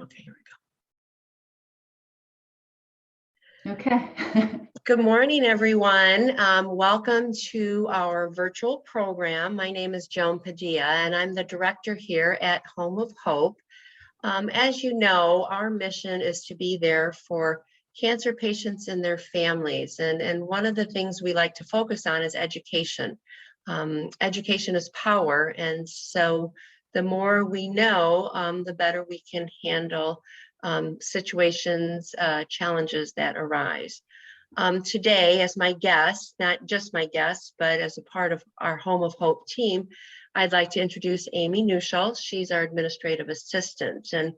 Okay, here we go. Okay. Good morning, everyone. Welcome to our virtual program. My name is Joan Padilla, and I'm the director here at Home of Hope. As you know, our mission is to be there for cancer patients and their families. And one of the things we like to focus on is education. Education is power. And so the more we know, the better we can handle situations, challenges that arise. Today, as my guest, not just my guest, but as a part of our Home of Hope team, I'd like to introduce Amy Neuschel. She's our administrative assistant, and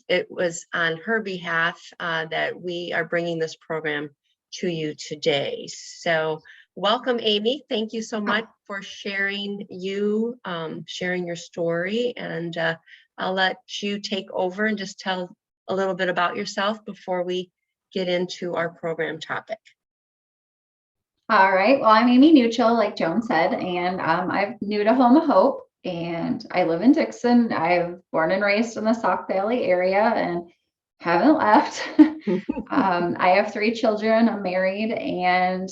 it was on her behalf that we are bringing this program to you today. So welcome, Amy. Thank you so much for sharing your story, and I'll let you take over and just tell a little bit about yourself before we get into our program topic. All right. Well, I'm Amy Neuschel, like Joan said, and I'm new to Home of Hope, and I live in Dixon. I'm born and raised in the Sauk Valley area and haven't left. I have 3 children. I'm married, and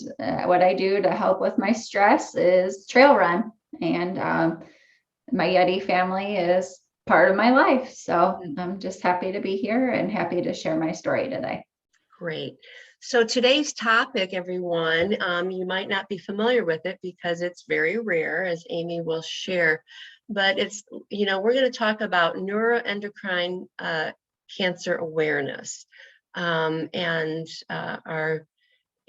what I do to help with my stress is trail run, and my Yeti family is part of my life. So I'm just happy to be here and happy to share my story today. Great. So today's topic, everyone, you might not be familiar with it because it's very rare, as Amy will share, but it's, we're going to talk about neuroendocrine cancer awareness. And our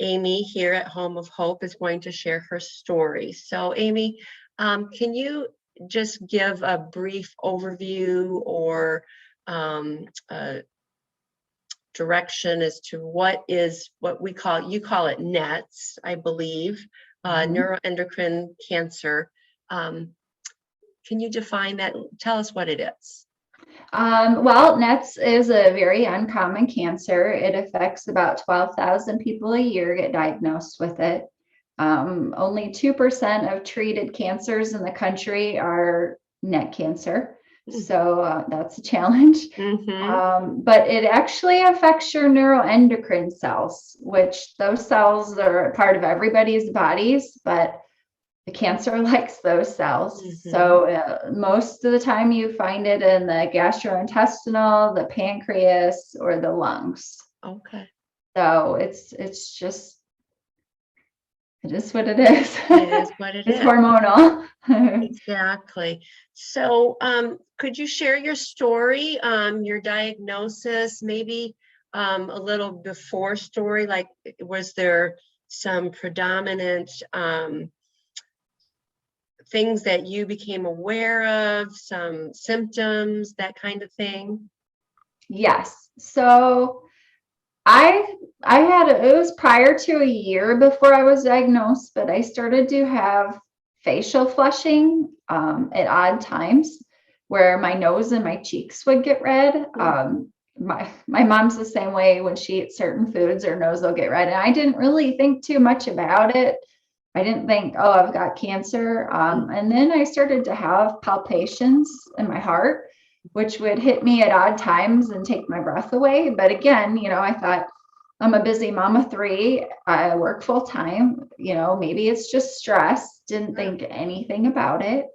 Amy here at Home of Hope is going to share her story. So Amy, can you just give a brief overview or direction as to what you call it NETS, I believe, neuroendocrine cancer. Can you define that? Tell us what it is. Well, NETS is a very uncommon cancer. It affects about 12,000 people a year get diagnosed with it. Only 2% of treated cancers in the country are NET cancer. So that's a challenge. But it actually affects your neuroendocrine cells, which those cells are part of everybody's bodies, but the cancer likes those cells. So most of the time you find it in the gastrointestinal, the pancreas, or the lungs. Okay. So it is what it is. It is what it is. It's hormonal. Exactly. So could you share your story, your diagnosis, maybe a little before story, like was there some predominant things that you became aware of, some symptoms, that kind of thing? Yes. So it was prior to a year before I was diagnosed, but I started to have facial flushing at odd times where my nose and my cheeks would get red. My mom's the same way. When she eats certain foods, her nose will get red. And I didn't really think too much about it. I didn't think, oh, I've got cancer. And then I started to have palpitations in my heart, which would hit me at odd times and take my breath away. But again, I thought, I'm a busy mom of 3. I work full time. Maybe it's just stress. Didn't think anything about it.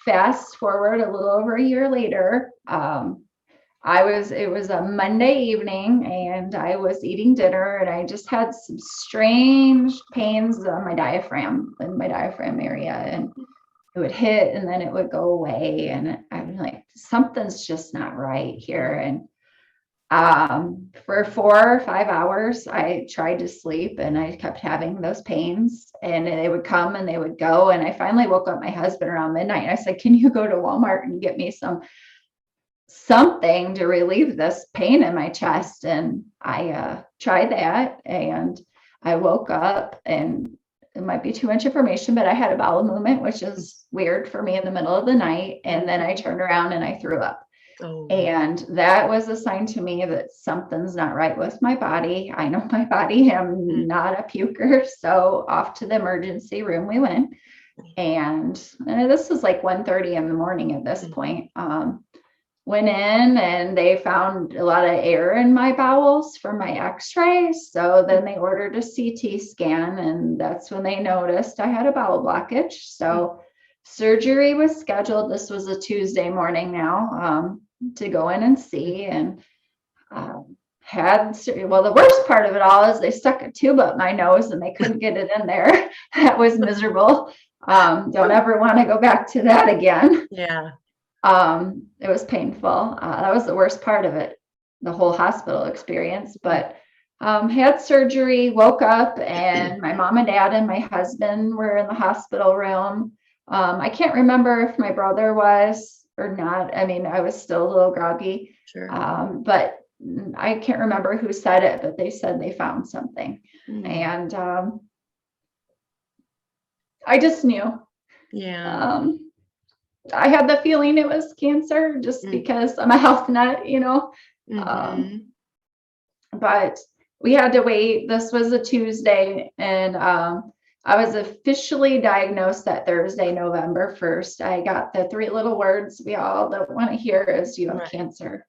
Fast forward a little over a year later, it was a Monday evening and I was eating dinner and I just had some strange pains on my diaphragm, in my diaphragm area, and it would hit and then it would go away. And I'm like, something's just not right here. And for 4 or 5 hours, I tried to sleep and I kept having those pains and they would come and they would go. And I finally woke up my husband around midnight and I said, can you go to Walmart and get me something to relieve this pain in my chest? And I tried that and I woke up, and it might be too much information, but I had a bowel movement, which is weird for me in the middle of the night. And then I turned around and I threw up. And that was a sign to me that something's not right with my body. I know my body. I'm not a puker. So off to the emergency room we went. And this was like 1:30 in the morning at this point. went in and they found a lot of air in my bowels from my x-rays. So then they ordered a CT scan, and that's when they noticed I had a bowel blockage. So surgery was scheduled. This was a Tuesday morning now, to go in and see, and well, the worst part of it all is they stuck a tube up my nose and they couldn't get it in there. That was miserable. Don't ever want to go back to that again. Yeah. It was painful. That was the worst part of it, the whole hospital experience. But had surgery, woke up, and my mom and dad and my husband were in the hospital room. I can't remember if my brother was or not. I mean, I was still a little groggy. Sure. But I can't remember who said it, but they said they found something. And I just knew. Yeah. I had the feeling it was cancer just because I'm a health nut, you know. But we had to wait. This was a Tuesday, and I was officially diagnosed that Thursday, November 1st. I got the 3 little words we all don't want to hear is you have cancer.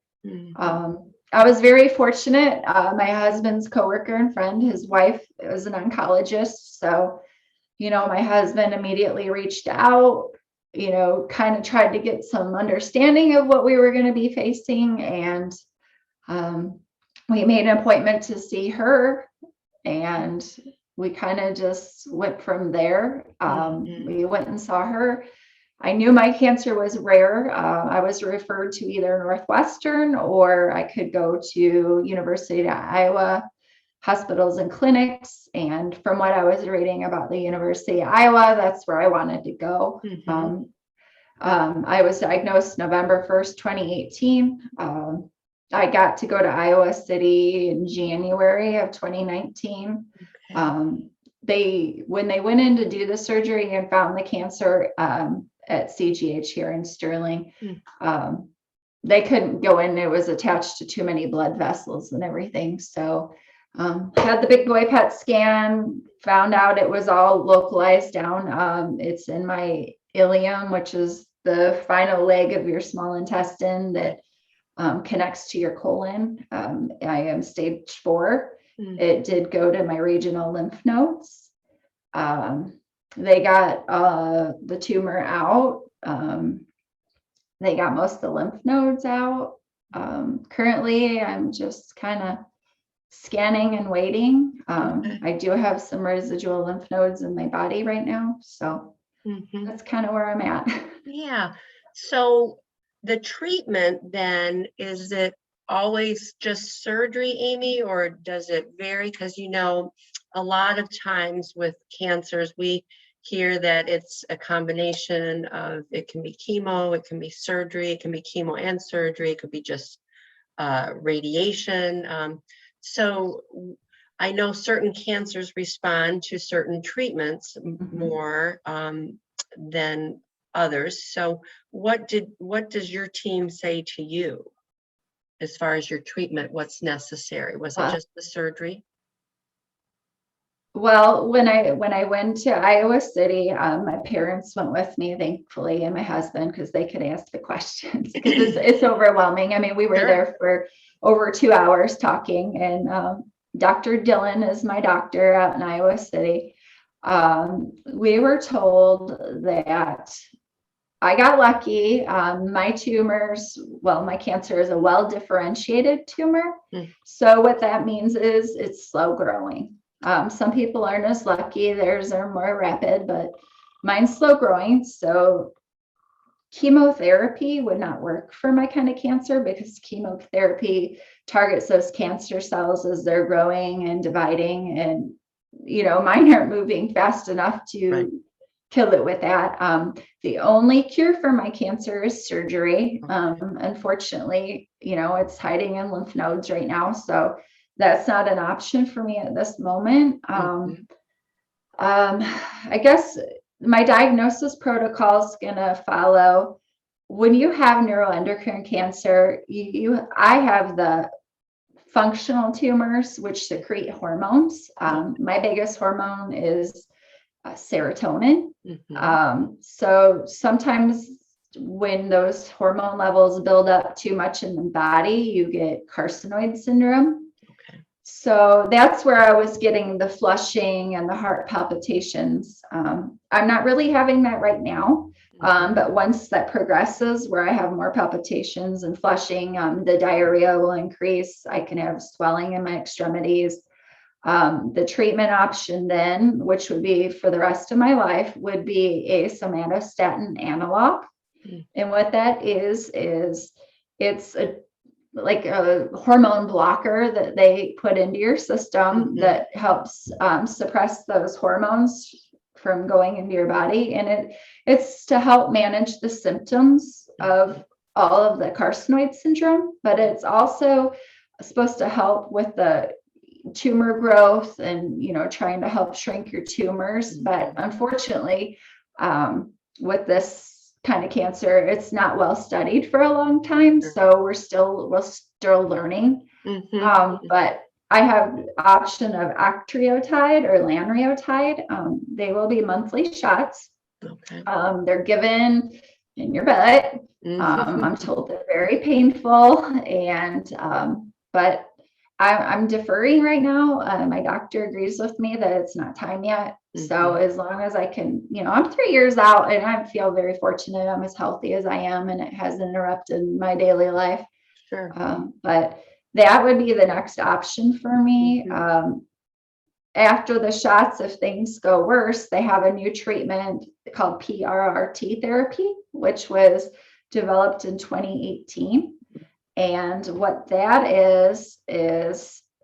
I was very fortunate. My husband's coworker and friend, his wife was an oncologist. So, you know, my husband immediately reached out, you know, kind of tried to get some understanding of what we were going to be facing. And we made an appointment to see her, and we kind of just went from there. We went and saw her. I knew my cancer was rare. I was referred to either Northwestern, or I could go to University of Iowa hospitals and clinics. And from what I was reading about the University of Iowa, that's where I wanted to go. I was diagnosed November 1st, 2018. I got to go to Iowa City in January of 2019. When they went in to do the surgery and found the cancer at CGH here in Sterling, they couldn't go in. It was attached to too many blood vessels and everything. So had the big boy PET scan, found out it was all localized down. It's in my ileum, which is the final leg of your small intestine that connects to your colon. I am stage 4. It did go to my regional lymph nodes. They got the tumor out. They got most of the lymph nodes out. Currently, I'm just kind of scanning and waiting. I do have some residual lymph nodes in my body right now. So that's kind of where I'm at. Yeah. So the treatment then, is it always just surgery, Amy, or does it vary? Because, you know, a lot of times with cancers, we hear that it's a combination of, it can be chemo, it can be surgery, it can be chemo and surgery, it could be just radiation. So I know certain cancers respond to certain treatments more than others. So what does your team say to you as far as your treatment? What's necessary? Was it just the surgery? Well, when I went to Iowa City, my parents went with me, thankfully, and my husband, because they could ask the questions, because it's overwhelming. I mean, we were there for over 2 hours talking, and Dr. Dillon is my doctor out in Iowa City. We were told that I got lucky. My cancer is a well-differentiated tumor. So what that means is it's slow growing. Some people aren't as lucky. Theirs are more rapid, but mine's slow growing. So chemotherapy would not work for my kind of cancer, because chemotherapy targets those cancer cells as they're growing and dividing. And, you know, mine aren't moving fast enough to kill it with that. The only cure for my cancer is surgery. Unfortunately, you know, it's hiding in lymph nodes right now. So that's not an option for me at this moment. I guess my diagnosis protocol is going to follow. When you have neuroendocrine cancer, I have the functional tumors, which secrete hormones. My biggest hormone is serotonin. So sometimes when those hormone levels build up too much in the body, you get carcinoid syndrome. Okay. So that's where I was getting the flushing and the heart palpitations. I'm not really having that right now. But once that progresses, where I have more palpitations and flushing, the diarrhea will increase. I can have swelling in my extremities. The treatment option then, which would be for the rest of my life, would be a somatostatin analog. And what that is it's like a hormone blocker that they put into your system that helps suppress those hormones from going into your body. And it's to help manage the symptoms of all of the carcinoid syndrome, but it's also supposed to help with the tumor growth and, trying to help shrink your tumors. But unfortunately, with this kind of cancer, it's not well studied for a long time. So we're still learning. But I have option of octreotide or lanreotide. They will be monthly shots. Okay. They're given in your butt. I'm told they're very painful, and but I'm deferring right now. My doctor agrees with me that it's not time yet. So as long as I can, I'm 3 years out and I feel very fortunate. I'm as healthy as I am, and it hasn't interrupted my daily life. Sure. But that would be the next option for me. After the shots, if things go worse, they have a new treatment called PRRT therapy, which was developed in 2018. And what that is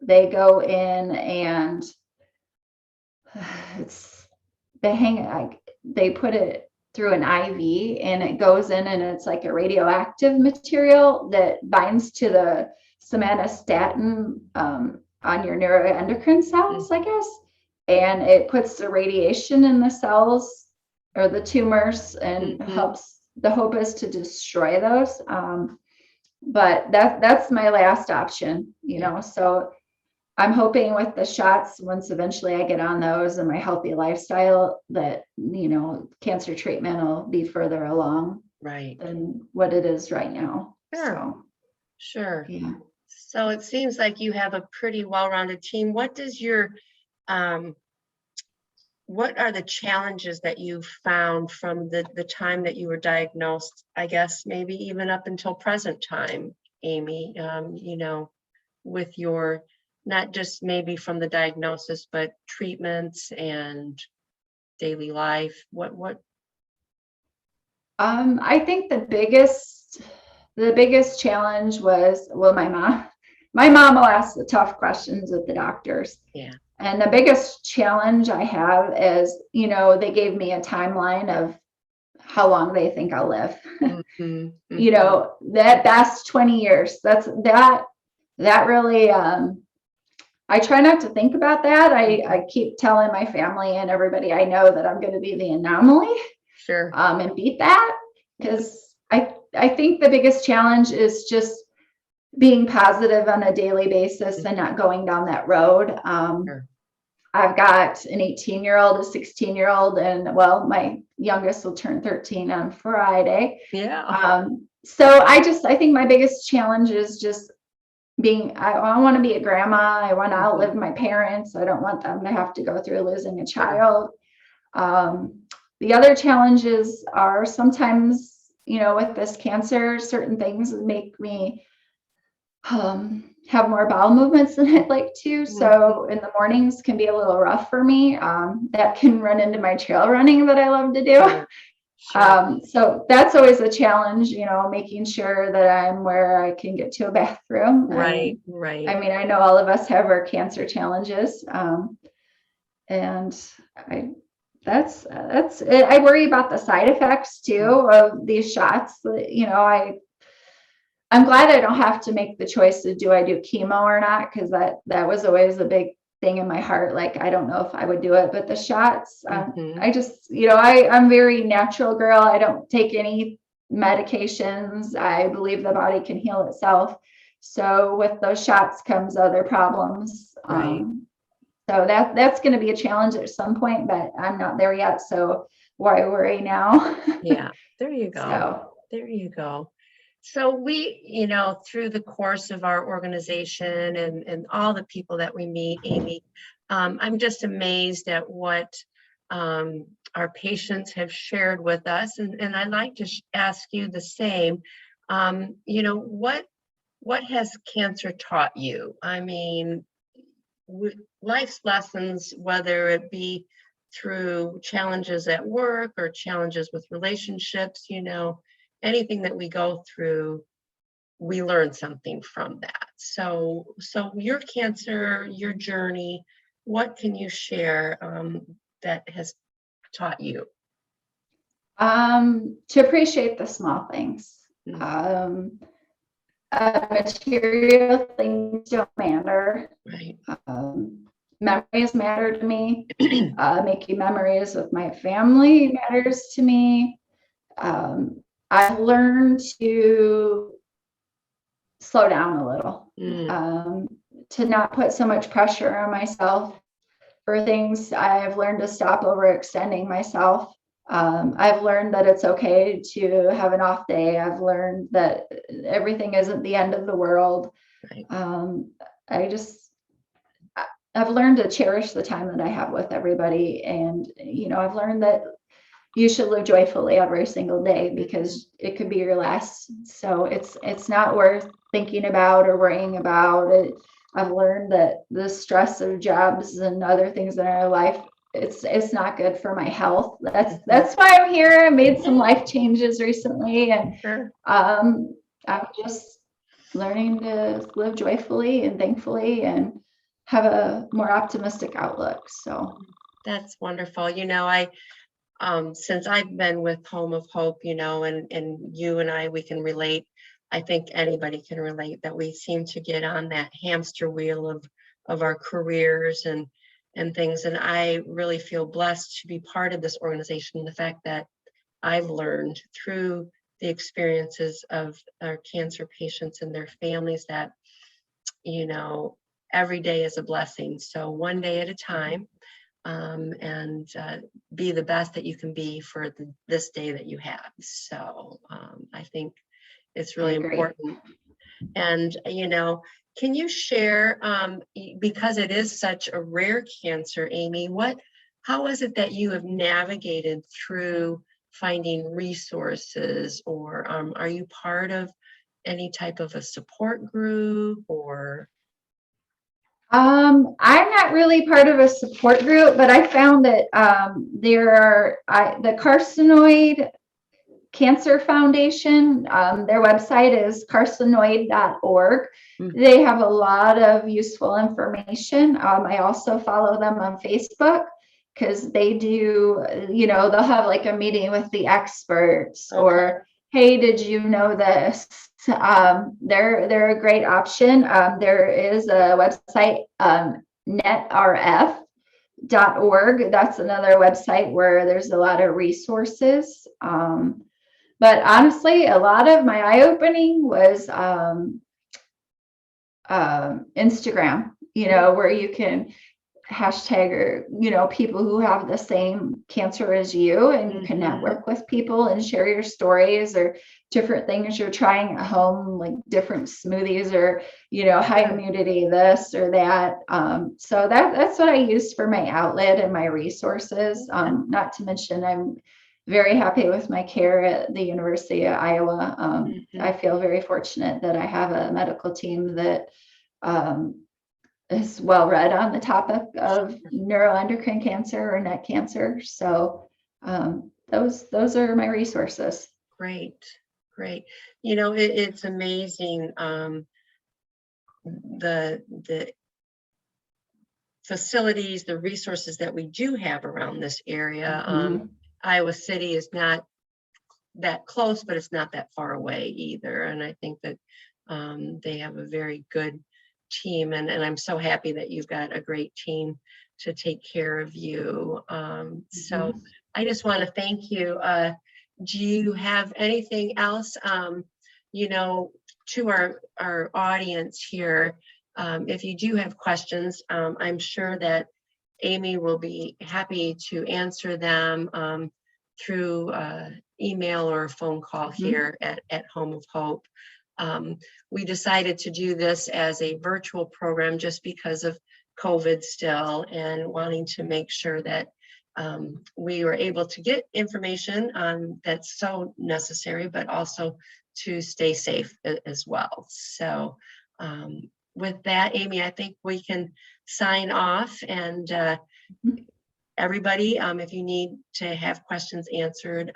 they go in and they put it through an IV, and it goes in, and it's like a radioactive material that binds to the somatostatin on your neuroendocrine cells, I guess. And it puts the radiation in the cells or the tumors and helps. The hope is to destroy those. But that's my last option, so I'm hoping with the shots, once eventually I get on those and my healthy lifestyle, that, cancer treatment will be further along than what it is right now. Sure. Yeah. So it seems like you have a pretty well-rounded team. What are the challenges that you found from the time that you were diagnosed, I guess maybe even up until present time, Amy, with your, not just maybe from the diagnosis, but treatments and daily life? What? I think the biggest challenge was, well, my mom will ask the tough questions with the doctors. Yeah. And the biggest challenge I have is, they gave me a timeline of how long they think I'll live. That's 20 years. That really, I try not to think about that. I keep telling my family and everybody I know that I'm going to be the anomaly. Sure. And beat that, because I think the biggest challenge is just being positive on a daily basis and not going down that road. Sure. I've got an 18-year-old, a 16-year-old, and my youngest will turn 13 on Friday. Yeah. So I think my biggest challenge is just I want to be a grandma. I want to outlive my parents. I don't want them to have to go through losing a child. The other challenges are sometimes, with this cancer, certain things make me have more bowel movements than I'd like to. So in the mornings can be a little rough for me. That can run into my trail running that I love to do. Sure. So that's always a challenge, making sure that I'm where I can get to a bathroom. Right. I mean, I know all of us have our cancer challenges. And that's it. I worry about the side effects too of these shots. I'm glad I don't have to make the choice of do I do chemo or not, because that was always a big thing in my heart. Like, I don't know if I would do it, but the shots, I just, I'm very natural girl. I don't take any medications. I believe the body can heal itself. So with those shots comes other problems. Right. So that's going to be a challenge at some point, but I'm not there yet. So why worry now? Yeah, there you go. There you go. So we, through the course of our organization and all the people that we meet, Amy, I'm just amazed at what our patients have shared with us. And I'd like to ask you the same. What has cancer taught you? I mean, life's lessons, whether it be through challenges at work or challenges with relationships, anything that we go through, we learn something from that. So your cancer, your journey, what can you share that has taught you? To appreciate the small things. Material things don't matter. Right. Memories matter to me. Making memories with my family matters to me. I've learned to slow down a little, to not put so much pressure on myself for things. I've learned to stop overextending myself. I've learned that it's okay to have an off day. I've learned that everything isn't the end of the world. Right. I've learned to cherish the time that I have with everybody. And, I've learned that you should live joyfully every single day because it could be your last. So it's not worth thinking about or worrying about it. I've learned that the stress of jobs and other things in our life, it's not good for my health. That's why I'm here. I made some life changes recently, and I'm just learning to live joyfully and thankfully and have a more optimistic outlook. So that's wonderful. Since I've been with Home of Hope, and you and I, we can relate. I think anybody can relate that we seem to get on that hamster wheel of our careers and things. And I really feel blessed to be part of this organization. The fact that I've learned through the experiences of our cancer patients and their families that, every day is a blessing. So one day at a time. And be the best that you can be for this day that you have. So I think it's really important. And, can you share, because it is such a rare cancer, Amy, how is it that you have navigated through finding resources, or are you part of any type of a support group or? I'm not really part of a support group, but I found that the Carcinoid Cancer Foundation, their website is carcinoid.org. They have a lot of useful information. I also follow them on Facebook because they do, they'll have like a meeting with the experts, or, hey, did you know this? They're a great option. There is a website, netrf.org. That's another website where there's a lot of resources. But honestly, a lot of my eye-opening was Instagram, where you can hashtag or, people who have the same cancer as you, and you can network with people and share your stories or different things you're trying at home, like different smoothies or, high immunity, this or that. So that's what I use for my outlet and my resources. Not to mention, I'm very happy with my care at the University of Iowa. I feel very fortunate that I have a medical team that is well read on the topic of neuroendocrine cancer or neck cancer. So those are my resources. Great. It's amazing the facilities, the resources that we do have around this area. Iowa City is not that close, but it's not that far away either. And I think that they have a very good team, and I'm so happy that you've got a great team to take care of you. So I just want to thank you. Do you have anything else, to our audience here? If you do have questions, I'm sure that Amy will be happy to answer them through email or a phone call here at Home of Hope. We decided to do this as a virtual program just because of COVID still, and wanting to make sure that we were able to get information that's so necessary, but also to stay safe as well. So with that, Amy, I think we can sign off, and everybody, if you need to have questions answered,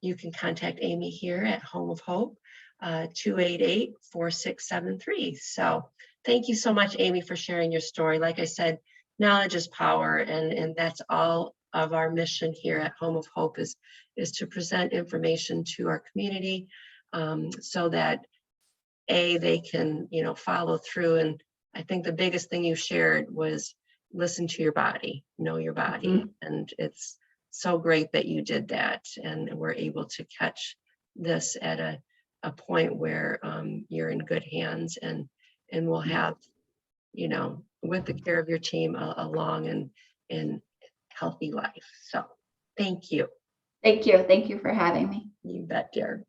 you can contact Amy here at Home of Hope, 288-4673. So thank you so much, Amy, for sharing your story. Like I said, knowledge is power, and that's all of our mission here at Home of Hope is to present information to our community, so that they can, follow through. And I think the biggest thing you shared was listen to your body, know your body. And it's so great that you did that, and we're able to catch this at a point where you're in good hands, and we'll have, with the care of your team, a long and healthy life. So thank you. Thank you. Thank you for having me. You bet, dear.